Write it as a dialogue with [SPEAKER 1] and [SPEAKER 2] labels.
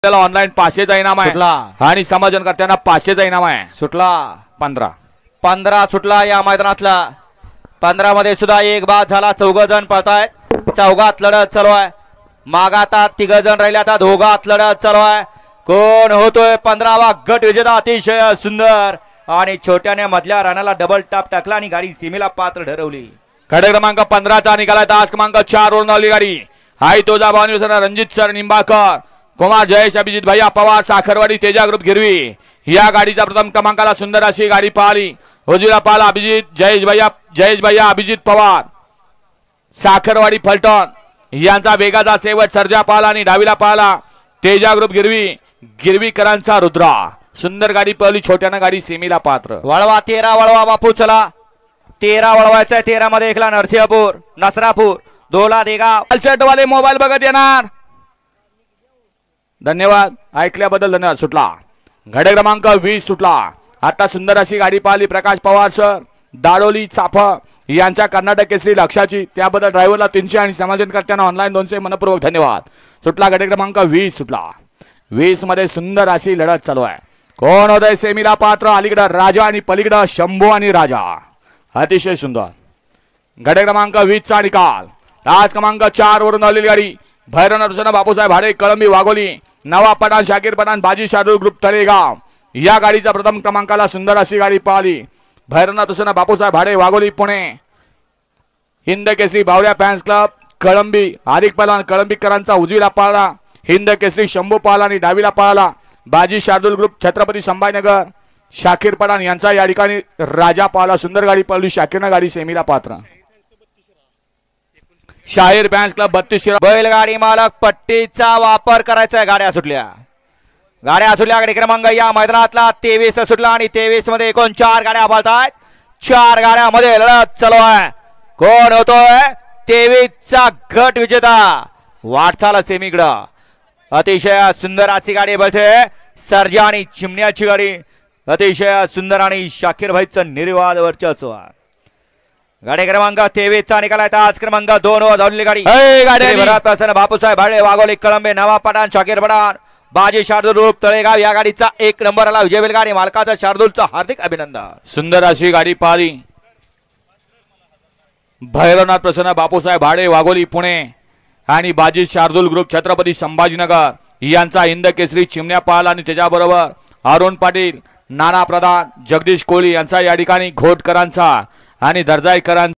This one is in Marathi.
[SPEAKER 1] ऑनलाइन 500चा इनाम आहे आणि समाजनकर्त्यांना 500चा इनाम आहे।
[SPEAKER 2] सुटला
[SPEAKER 1] 15
[SPEAKER 2] सुटला या मैदानातला। 15 मध्ये सुद्धा एक बाद झाला। 4 जण पळतायत। चौघात लढत चालू आहे। मागाता 3 जण राहिले। आता दोघात लढत चालू आहे। कोण होतोय 15वा गट विजेता? अतिशय सुंदर आणि छोट्याने मधल्या राणाला डबल टाप टाकला आणि गाडी सीमेला पात्र ठरवली।
[SPEAKER 1] खडे क्रमांक 15चा निकाला तास क्रमांक 4 वरून आली गाडी। हाय तोजा भावनी रणजित सर निंबाकर, कुमार जयेश अभिजित भैया पवार, साखरवाडी तेजा ग्रुप गिरवी या गाडीचा प्रथम क्रमांकाला सुंदर अशी गाडी पाहिली। उजवीला पाहिला अभिजित जयेश भैया अभिजित पवार, साखरवाडी फलटण यांचा वेगाचा शेवट सर्जा पाहिला आणि डावीला पाहिला तेजा ग्रुप गिरवीकरांचा रुद्रा। सुंदर गाडी पळली, छोट्यानं गाडी सेमीला पात्र।
[SPEAKER 2] वळवा 13 वळवा बापू, चला 13 वळवायचा। 13 मध्ये एकला नरसिंहपूर, नसरापूर, दोला देगाव
[SPEAKER 1] वाले मोबाईल बघत येणार। धन्यवाद, ऐकल्याबद्दल धन्यवाद। सुटला घडे क्रमांक 20 सुटला। आता सुंदर अशी गाडी पाहिली प्रकाश पवार सर, दाडोली चाफ यांच्या कर्नाटक केसरी लक्षाची, त्याबद्दल ड्रायव्हरला 300 आणि समाजनकर्त्यांना ऑनलाइन 200 मनपूर्वक धन्यवाद। सुटला घडे क्रमांक 20 सुटला। 20 मध्ये सुंदर अशी लढत चालू आहे। कोण होतंय सेमीला पात्र? अलीकडे राजा आणि पलीकडे शंभू आणि राजा। अतिशय सुंदर घडे क्रमांक 20 चा निकाल। तास क्रमांक 4 वरून आलेली गाडी भैरवनाथ प्रसन्न बापूसाहेब भाडे, कळंबी वाघोली, नवाब पठाण, शाकीर पठाण, बाजी शार्दूल ग्रुप तळेगाव या गाडीचा प्रथम क्रमांकाला सुंदर अशी गाडी पाहिली। भैरवनाथ प्रसन्न बापूसाहेब भाडे, वाघोली पुणे, हिंद केसरी बावड्या फॅन्स क्लब कळंबी, हार्दिक पहलवान कळंबीकरांचा उजवीला पाळला, हिंद केसरी शंभू पाळला आणि डावीला पाळला बाजी शार्दूल ग्रुप छत्रपती संभाजीनगर, शाकीर पठाण यांचा या ठिकाणी राजा पाळला। सुंदर गाडी पळली, शाकीरनं गाडी सेमीला पात्र। शाहीर फॅन्स क्लब 32
[SPEAKER 2] बैलगाडी मालक पट्टीचा वापर करायचा। गाड्या सुटल्या गाडी क्रमांक या मैदानातला 23 सुटला आणि 23 मध्ये एकूण 4 गाड्या पळतायत। 4 गाड्यामध्ये लढत चालू आहे। कोण होतोय 23 चा गट विजेता? वाटचाल सेमीकडं अतिशय सुंदर अशी गाडी पळते। सर्जा आणि चिमण्याची गाडी अतिशय सुंदर आणि शाकीर भाईचं निर्वाद वर्चस्व। गाडी क्रमांक 23 चा निकाल आहे। आज क्रमांक 2 वर धावलेली गाडी बापूसाहेब भाडे, वाघोली, कळंबे, नवाब पठाण, शाकीर पठाण, बाजी शार्दूल ग्रुप तळेगाव या गाडीचा 1 नंबर आला। विजय बैलगाडी मालकाचा शार्दूलचा हार्दिक अभिनंदन।
[SPEAKER 1] सुंदर अशी गाडी पाहिली भैरवनाथ प्रसन्न बापूसाहेब भाडे, वाघोली पुणे आणि बाजी शार्दूल ग्रुप छत्रपती संभाजीनगर यांचा हिंद केसरी चिमण्या पाहिला आणि त्याच्याबरोबर अरुण पाटील, नाना प्रधान, जगदीश कोहली यांचा या ठिकाणी घोटकरांचा आणि दर्जाईकरांचा